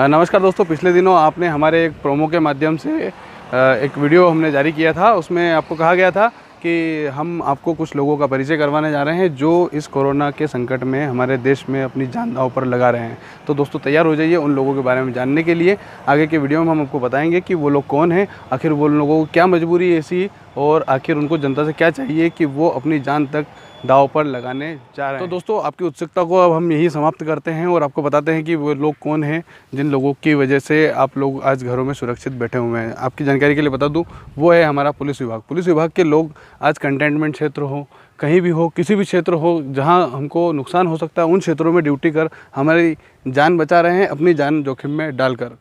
नमस्कार दोस्तों, पिछले दिनों आपने हमारे एक प्रोमो के माध्यम से एक वीडियो हमने जारी किया था। उसमें आपको कहा गया था कि हम आपको कुछ लोगों का परिचय करवाने जा रहे हैं जो इस कोरोना के संकट में हमारे देश में अपनी जान दांव पर लगा रहे हैं। तो दोस्तों तैयार हो जाइए उन लोगों के बारे में जानने के लिए। आगे के वीडियो में हम आपको बताएंगे कि वो लोग कौन हैं, आखिर वो लोगों को क्या मजबूरी ऐसी और आखिर उनको जनता से क्या चाहिए कि वो अपनी जान तक दाव पर लगाने जा रहे हैं। तो दोस्तों आपकी उत्सुकता को अब हम यही समाप्त करते हैं और आपको बताते हैं कि वो लोग कौन हैं जिन लोगों की वजह से आप लोग आज घरों में सुरक्षित बैठे हुए हैं। आपकी जानकारी के लिए बता दूं, वो है हमारा पुलिस विभाग। पुलिस विभाग के लोग आज कंटेनमेंट क्षेत्र हो, कहीं भी हो, किसी भी क्षेत्र हो जहां हमको नुकसान हो सकता है, उन क्षेत्रों में ड्यूटी कर हमारी जान बचा रहे हैं, अपनी जान जोखिम में डालकर।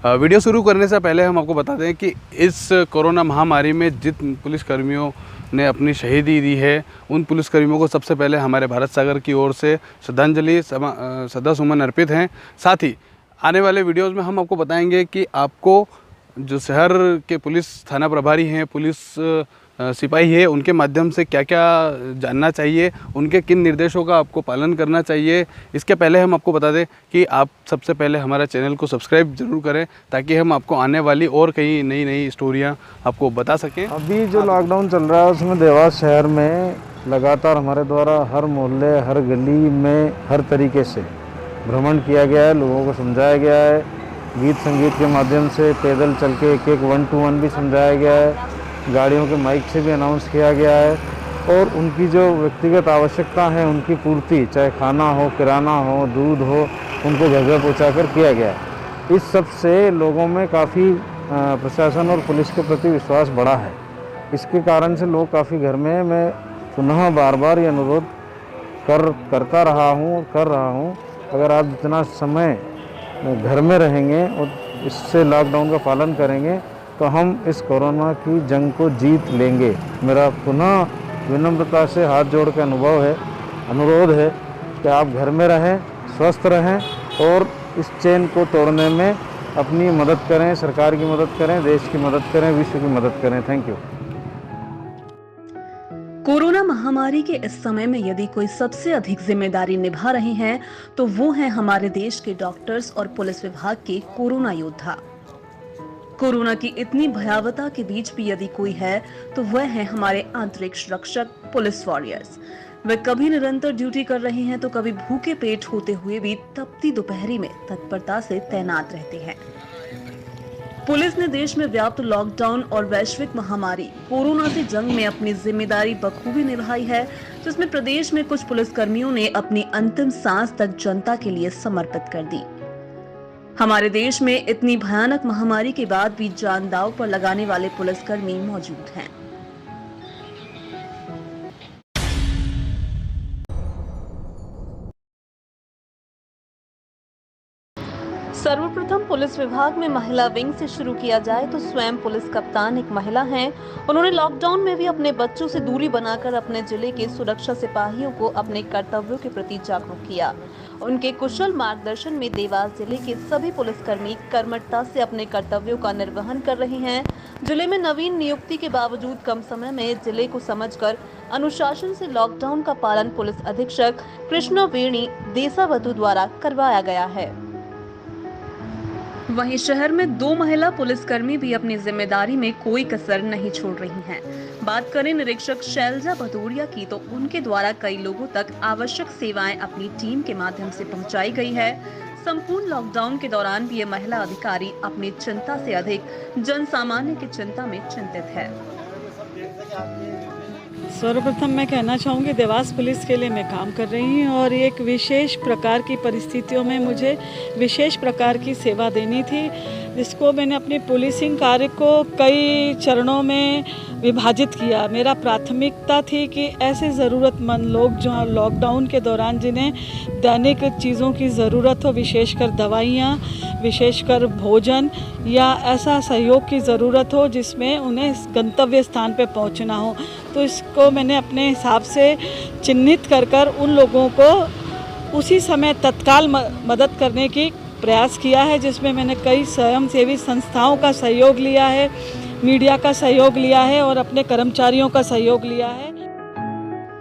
वीडियो शुरू करने से पहले हम आपको बता दें कि इस कोरोना महामारी में जिन पुलिसकर्मियों ने अपनी शहीदी दी है, उन पुलिसकर्मियों को सबसे पहले हमारे भारत सागर की ओर से श्रद्धांजलि सदा सुमन अर्पित हैं। साथ ही आने वाले वीडियोज़ में हम आपको बताएंगे कि आपको जो शहर के पुलिस थाना प्रभारी हैं, पुलिस सिपाही है, उनके माध्यम से क्या क्या जानना चाहिए, उनके किन निर्देशों का आपको पालन करना चाहिए। इसके पहले हम आपको बता दें कि आप सबसे पहले हमारा चैनल को सब्सक्राइब ज़रूर करें ताकि हम आपको आने वाली और कई नई नई स्टोरियां आपको बता सकें। अभी जो लॉकडाउन चल रहा है उसमें देवास शहर में लगातार हमारे द्वारा हर मोहल्ले, हर गली में हर तरीके से भ्रमण किया गया है, लोगों को समझाया गया है। गीत संगीत के माध्यम से, पैदल चल के एक 1-to-1 भी समझाया गया है, गाड़ियों के माइक से भी अनाउंस किया गया है और उनकी जो व्यक्तिगत आवश्यकता है उनकी पूर्ति, चाहे खाना हो, किराना हो, दूध हो, उनको घर घर पहुँचा कर किया गया है। इस सब से लोगों में काफ़ी प्रशासन और पुलिस के प्रति विश्वास बढ़ा है। इसके कारण से लोग काफ़ी घर में, मैं पुनः बार बार ये अनुरोध कर रहा हूँ, अगर आप जितना समय घर में रहेंगे और इससे लॉकडाउन का पालन करेंगे तो हम इस कोरोना की जंग को जीत लेंगे। मेरा पुनः विनम्रता से हाथ जोड़ के अनुरोध है कि आप घर में रहें, स्वस्थ रहें और इस चेन को तोड़ने में अपनी मदद करें, सरकार की मदद करें, देश की मदद करें, विश्व की मदद करें। Thank you. कोरोना महामारी के इस समय में यदि कोई सबसे अधिक जिम्मेदारी निभा रहे हैं तो वो हैं हमारे देश के डॉक्टर्स और पुलिस विभाग के कोरोना योद्धा। कोरोना की इतनी भयावहता के बीच भी यदि कोई है तो वह है हमारे आंतरिक सुरक्षक पुलिस वॉरियर्स। वे कभी निरंतर ड्यूटी कर रहे हैं तो कभी भूखे पेट होते हुए भी तपती दोपहरी में तत्परता से तैनात रहते हैं। पुलिस ने देश में व्याप्त लॉकडाउन और वैश्विक महामारी कोरोना से जंग में अपनी जिम्मेदारी बखूबी निभाई है, जिसमें प्रदेश में कुछ पुलिसकर्मियों ने अपनी अंतिम सांस तक जनता के लिए समर्पित कर दी। हमारे देश में इतनी भयानक महामारी के बाद भी जान दांव पर लगाने वाले पुलिसकर्मी मौजूद हैं। सर्वप्रथम पुलिस विभाग में महिला विंग से शुरू किया जाए तो स्वयं पुलिस कप्तान एक महिला हैं। उन्होंने लॉकडाउन में भी अपने बच्चों से दूरी बनाकर अपने जिले के सुरक्षा सिपाहियों को अपने कर्तव्यों के प्रति जागरूक किया। उनके कुशल मार्गदर्शन में देवास जिले के सभी पुलिसकर्मी कर्मठता से अपने कर्तव्यों का निर्वहन कर रहे हैं। जिले में नवीन नियुक्ति के बावजूद कम समय में जिले को समझकर अनुशासन से लॉकडाउन का पालन पुलिस अधीक्षक कृष्णा वेणी देसावतु द्वारा करवाया गया है। वहीं शहर में 2 महिला पुलिसकर्मी भी अपनी जिम्मेदारी में कोई कसर नहीं छोड़ रही हैं। बात करें निरीक्षक शैलजा भदौरिया की तो उनके द्वारा कई लोगों तक आवश्यक सेवाएं अपनी टीम के माध्यम से पहुंचाई गई है। संपूर्ण लॉकडाउन के दौरान भी ये महिला अधिकारी अपनी चिंता से अधिक जन सामान्य की चिंता में चिंतित है। सर्वप्रथम मैं कहना चाहूँगी देवास पुलिस के लिए मैं काम कर रही हूँ और एक विशेष प्रकार की परिस्थितियों में मुझे विशेष प्रकार की सेवा देनी थी, जिसको मैंने अपने पुलिसिंग कार्य को कई चरणों में विभाजित किया। मेरा प्राथमिकता थी कि ऐसे ज़रूरतमंद लोग जो लॉकडाउन के दौरान जिन्हें दैनिक चीज़ों की ज़रूरत हो, विशेषकर दवाइयाँ, विशेषकर भोजन या ऐसा सहयोग की ज़रूरत हो जिसमें उन्हें गंतव्य स्थान पर पहुँचना हो, तो इसको मैंने अपने हिसाब से चिन्हित कर उन लोगों को उसी समय तत्काल मदद करने की प्रयास किया है, जिसमें मैंने कई स्वयंसेवी संस्थाओं का सहयोग लिया है, मीडिया का सहयोग लिया है और अपने कर्मचारियों का सहयोग लिया है।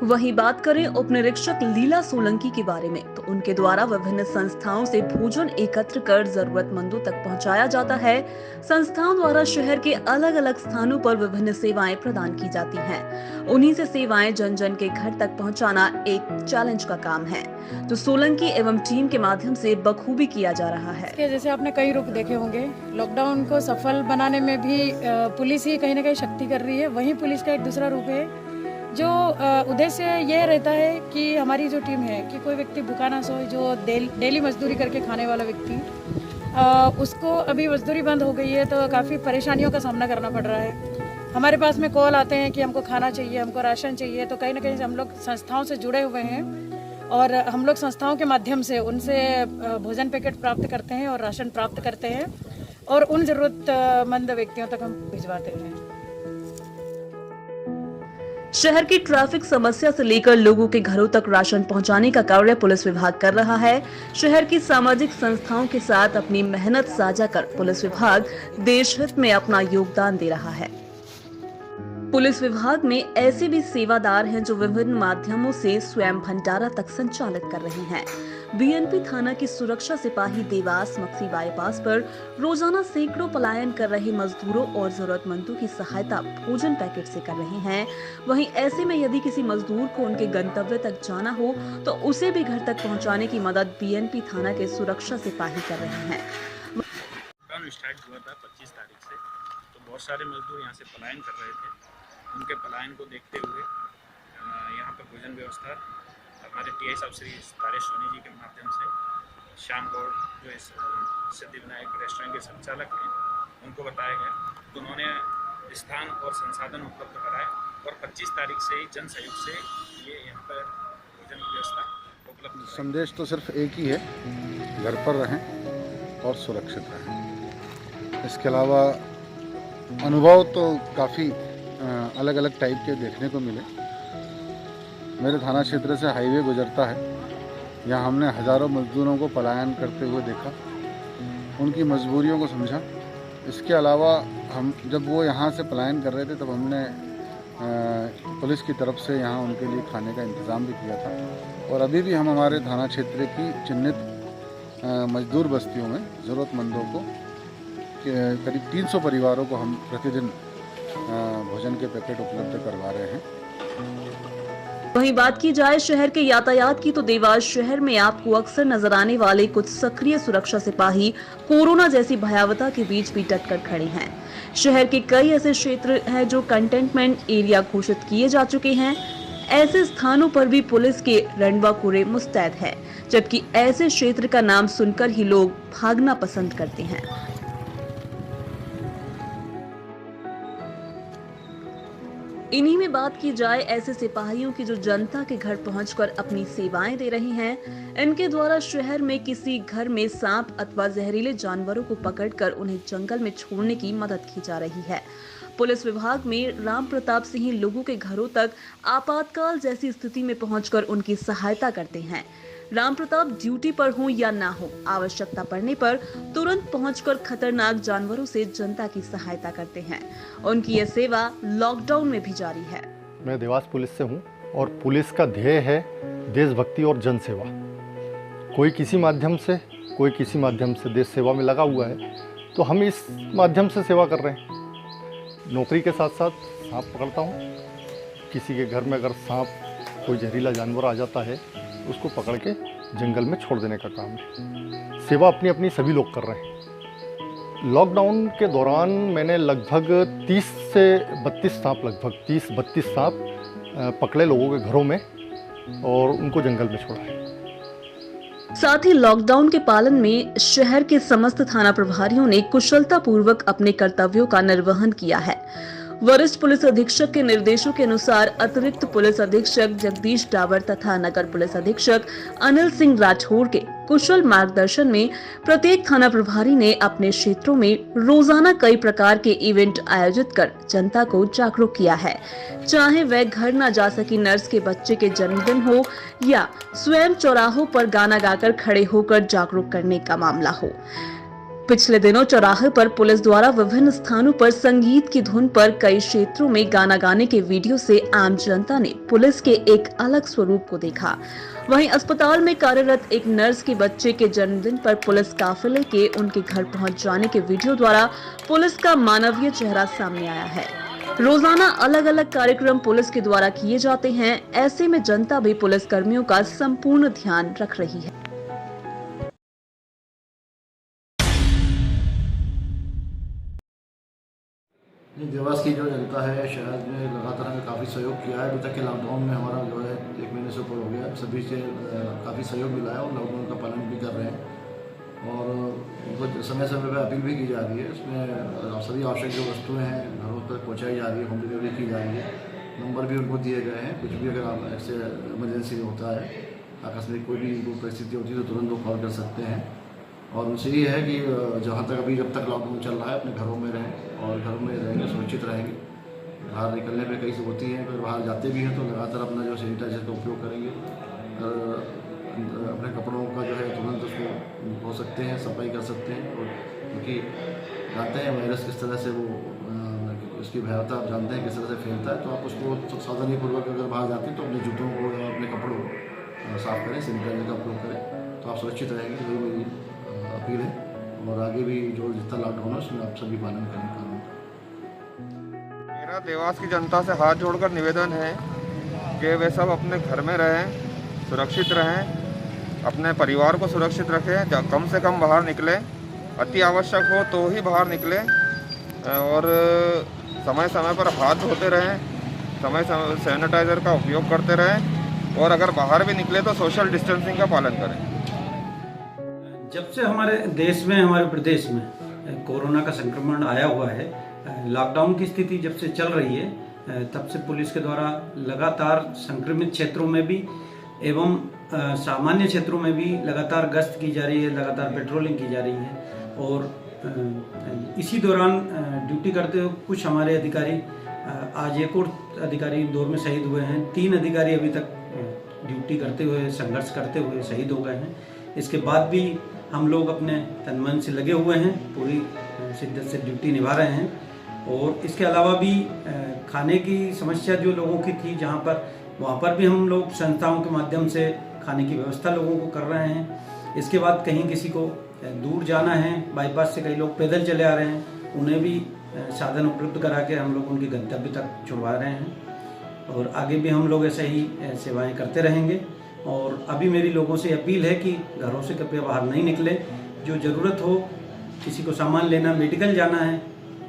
वहीं बात करें उप निरीक्षक लीला सोलंकी के बारे में, तो उनके द्वारा विभिन्न संस्थाओं से भोजन एकत्र कर जरूरतमंदों तक पहुंचाया जाता है। संस्थाओं द्वारा शहर के अलग अलग स्थानों पर विभिन्न सेवाएं प्रदान की जाती हैं। उन्हीं से सेवाएं जन जन के घर तक पहुंचाना एक चैलेंज का काम है, जो सोलंकी एवं टीम के माध्यम से बखूबी किया जा रहा है। जैसे आपने कई रूप देखे होंगे, लॉकडाउन को सफल बनाने में भी पुलिस ही कहीं ना कहीं शक्ति कर रही है। वहीं पुलिस का एक दूसरा रूप है जो उद्देश्य ये रहता है कि हमारी जो टीम है कि कोई व्यक्ति भूखा ना सोए, जो डेली मजदूरी करके खाने वाला व्यक्ति, उसको अभी मजदूरी बंद हो गई है तो काफ़ी परेशानियों का सामना करना पड़ रहा है। हमारे पास में कॉल आते हैं कि हमको खाना चाहिए, हमको राशन चाहिए, तो कहीं ना कहीं हम लोग संस्थाओं से जुड़े हुए हैं और हम लोग संस्थाओं के माध्यम से उनसे भोजन पैकेट प्राप्त करते हैं और राशन प्राप्त करते हैं और उन ज़रूरतमंद व्यक्तियों तक हम भिजवाते हैं। शहर की ट्रैफिक समस्या से लेकर लोगों के घरों तक राशन पहुंचाने का कार्य पुलिस विभाग कर रहा है। शहर की सामाजिक संस्थाओं के साथ अपनी मेहनत साझा कर पुलिस विभाग देश हित में अपना योगदान दे रहा है। पुलिस विभाग में ऐसे भी सेवादार हैं जो विभिन्न माध्यमों से स्वयं भंडारा तक संचालित कर रहे हैं। बीएनपी थाना की सुरक्षा सिपाही देवास मक्सी बाईपास पर रोजाना सैकड़ों पलायन कर रहे मजदूरों और जरूरतमंदों की सहायता भोजन पैकेट से कर रहे हैं। वहीं ऐसे में यदि किसी मजदूर को उनके गंतव्य तक जाना हो तो उसे भी घर तक पहुंचाने की मदद बीएनपी थाना के सुरक्षा सिपाही कर रहे हैं। स्टार्ट हुआ था 25 तारीख से, तो बहुत सारे मजदूर यहाँ से पलायन कर रहे थे। उनके पलायन को देखते हुए यहाँ पर भोजन व्यवस्था हमारे टीआई साहब श्री तारेश सोनी जी के माध्यम से श्याम गौड़ जो इस सिद्धिविनायक रेस्टोरेंट के संचालक हैं उनको बताया गया, तो उन्होंने स्थान और संसाधन उपलब्ध कराए और 25 तारीख से ही जन सहयोग से ये यहाँ पर भोजन की व्यवस्था उपलब्ध। संदेश तो सिर्फ एक ही है, घर पर रहें और सुरक्षित रहें। इसके अलावा अनुभव तो काफ़ी अलग अलग टाइप के देखने को मिले। मेरे थाना क्षेत्र से हाईवे गुजरता है, यहाँ हमने हज़ारों मजदूरों को पलायन करते हुए देखा, उनकी मजबूरियों को समझा। इसके अलावा हम जब वो यहाँ से पलायन कर रहे थे तब हमने पुलिस की तरफ से यहाँ उनके लिए खाने का इंतज़ाम भी किया था। और अभी भी हम हमारे थाना क्षेत्र की चिन्हित मजदूर बस्तियों में ज़रूरतमंदों को करीब 300 परिवारों को हम प्रतिदिन भोजन के पैकेट उपलब्ध करवा रहे हैं। वहीं बात की जाए शहर के यातायात की, तो देवास शहर में आपको अक्सर नजर आने वाले कुछ सक्रिय सुरक्षा सिपाही कोरोना जैसी भयावता के बीच भी डट कर खड़े हैं। शहर के कई ऐसे क्षेत्र हैं जो कंटेनमेंट एरिया घोषित किए जा चुके हैं। ऐसे स्थानों पर भी पुलिस के रंडवा कुरे मुस्तैद है, जबकि ऐसे क्षेत्र का नाम सुनकर ही लोग भागना पसंद करते हैं। इन्हीं में बात की जाए ऐसे सिपाहियों की जो जनता के घर पहुंचकर अपनी सेवाएं दे रही हैं। इनके द्वारा शहर में किसी घर में सांप अथवा जहरीले जानवरों को पकड़कर उन्हें जंगल में छोड़ने की मदद की जा रही है। पुलिस विभाग में राम प्रताप सिंह लोगों के घरों तक आपातकाल जैसी स्थिति में पहुंचकर उनकी सहायता करते हैं। राम प्रताप ड्यूटी पर हो या ना हो, आवश्यकता पड़ने पर तुरंत पहुंचकर खतरनाक जानवरों से जनता की सहायता करते हैं। उनकी यह सेवा लॉकडाउन में भी जारी है। मैं देवास पुलिस से हूं और पुलिस का ध्येय है देशभक्ति और जन सेवा। कोई किसी माध्यम से देश सेवा में लगा हुआ है, तो हम इस माध्यम से सेवा कर रहे हैं। नौकरी के साथ साथ सांप पकड़ता हूँ। किसी के घर में अगर सांप कोई जहरीला जानवर आ जाता है, उसको पकड़ के जंगल में छोड़ देने का काम है। सेवा अपनी अपनी सभी लोग कर रहे हैं। लॉकडाउन के दौरान मैंने लगभग 30 से 32 सांप, लगभग 30-32 सांप पकड़े लोगों के घरों में और उनको जंगल में छोड़ा है। साथ ही लॉकडाउन के पालन में शहर के समस्त थाना प्रभारियों ने कुशलता पूर्वक अपने कर्तव्यों का निर्वहन किया है। वरिष्ठ पुलिस अधीक्षक के निर्देशों के अनुसार अतिरिक्त पुलिस अधीक्षक जगदीश डावर तथा नगर पुलिस अधीक्षक अनिल सिंह राठौर के कुशल मार्गदर्शन में प्रत्येक थाना प्रभारी ने अपने क्षेत्रों में रोजाना कई प्रकार के इवेंट आयोजित कर जनता को जागरूक किया है। चाहे वह घर न जा सकी नर्स के बच्चे के जन्मदिन हो या स्वयं चौराहों पर गाना गाकर खड़े होकर जागरूक करने का मामला हो। पिछले दिनों चौराहे पर पुलिस द्वारा विभिन्न स्थानों पर संगीत की धुन पर कई क्षेत्रों में गाना गाने के वीडियो से आम जनता ने पुलिस के एक अलग स्वरूप को देखा। वहीं अस्पताल में कार्यरत एक नर्स के बच्चे के जन्मदिन पर पुलिस काफिले के उनके घर पहुंच जाने के वीडियो द्वारा पुलिस का मानवीय चेहरा सामने आया है। रोजाना अलग अलग कार्यक्रम पुलिस के द्वारा किए जाते हैं, ऐसे में जनता भी पुलिस कर्मियों का संपूर्ण ध्यान रख रही है। देवास की जो जनता है शहर में लगातार हमें काफ़ी सहयोग किया है। अभी तक के लॉकडाउन में हमारा जो है 1 महीने से ऊपर हो गया, सभी से काफ़ी सहयोग मिला है और लॉकडाउन का पालन भी कर रहे हैं और उनको समय समय पर अपील भी की जा रही है। इसमें सभी आवश्यक जो वस्तुएं हैं घरों तक पहुंचाई जा रही है, होम डिलीवरी की जा रही है। नंबर भी उनको दिए गए हैं, कुछ भी अगर आप ऐसे इमरजेंसी होता है, आकस्मिक कोई भी परिस्थिति होती है तो तुरंत वो कॉल कर सकते हैं। और उनसे ये है कि जहाँ तक अभी जब तक लॉकडाउन चल रहा है अपने घरों में रहें और घरों में रहेंगे, सुरक्षित रहेंगे। बाहर निकलने में कई से होती हैं, अगर बाहर जाते भी हैं तो लगातार अपना जो सैनिटाइजर का उपयोग करेंगे और अपने कपड़ों का जो है तुरंत उसको धो सकते हैं, सफाई कर सकते हैं। और क्योंकि जानते हैं वायरस किस तरह से वो उसकी भयावता आप जानते हैं किस तरह से फैलता है, तो आप उसको सावधानीपूर्वक अगर बाहर जाते हैं तो अपने जूतों को या अपने कपड़ों को साफ करें, सैनिटाइजर का उपयोग करें, तो आप सुरक्षित रहेंगे। यही मेरी अपील है और आगे भी जो जितना लॉकडाउन है उसमें आप सभी पालन करें कानून का। मेरा देवास की जनता से हाथ जोड़कर निवेदन है कि वे सब अपने घर में रहें, सुरक्षित रहें, अपने परिवार को सुरक्षित रखें, कम से कम बाहर निकलें, अति आवश्यक हो तो ही बाहर निकलें और समय समय पर हाथ धोते रहें, समय समय सैनिटाइज़र का उपयोग करते रहें और अगर बाहर भी निकले तो सोशल डिस्टेंसिंग का पालन करें। जब से हमारे देश में, हमारे प्रदेश में कोरोना का संक्रमण आया हुआ है, लॉकडाउन की स्थिति जब से चल रही है, तब से पुलिस के द्वारा लगातार संक्रमित क्षेत्रों में भी एवं सामान्य क्षेत्रों में भी लगातार गश्त की जा रही है, लगातार पेट्रोलिंग की जा रही है। और इसी दौरान ड्यूटी करते हुए कुछ हमारे अधिकारी, आज एक और अधिकारी इंदौर में शहीद हुए हैं, 3 अधिकारी अभी तक ड्यूटी करते हुए, संघर्ष करते हुए शहीद हो गए हैं। इसके बाद भी हम लोग अपने तन मन से लगे हुए हैं, पूरी शिद्दत से ड्यूटी निभा रहे हैं। और इसके अलावा भी खाने की समस्या जो लोगों की थी जहाँ पर, वहाँ पर भी हम लोग संस्थाओं के माध्यम से खाने की व्यवस्था लोगों को कर रहे हैं। इसके बाद कहीं किसी को दूर जाना है, बाईपास से कई लोग पैदल चले आ रहे हैं, उन्हें भी साधन उपलब्ध करा के हम लोग उनके गंतव्य तक छुड़वा रहे हैं और आगे भी हम लोग ऐसे ही सेवाएं करते रहेंगे। और अभी मेरी लोगों से अपील है कि घरों से कृपया बाहर नहीं निकले, जो ज़रूरत हो, किसी को सामान लेना, मेडिकल जाना है,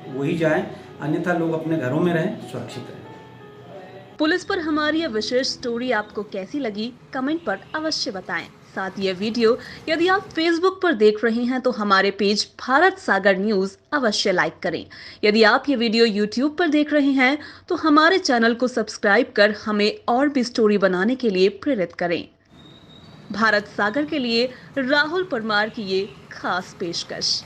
वही जाएं, अन्यथा लोग अपने घरों में रहें, सुरक्षित रहें। पुलिस पर हमारी यह विशेष स्टोरी आपको कैसी लगी, कमेंट पर अवश्य बताएं। साथ ही यह वीडियो यदि आप फेसबुक पर देख रहे हैं तो हमारे पेज भारत सागर न्यूज अवश्य लाइक करें। यदि आप ये वीडियो यूट्यूब पर देख रहे हैं तो हमारे चैनल को सब्सक्राइब कर हमें और भी स्टोरी बनाने के लिए प्रेरित करें। भारत सागर के लिए राहुल परमार की ये खास पेशकश।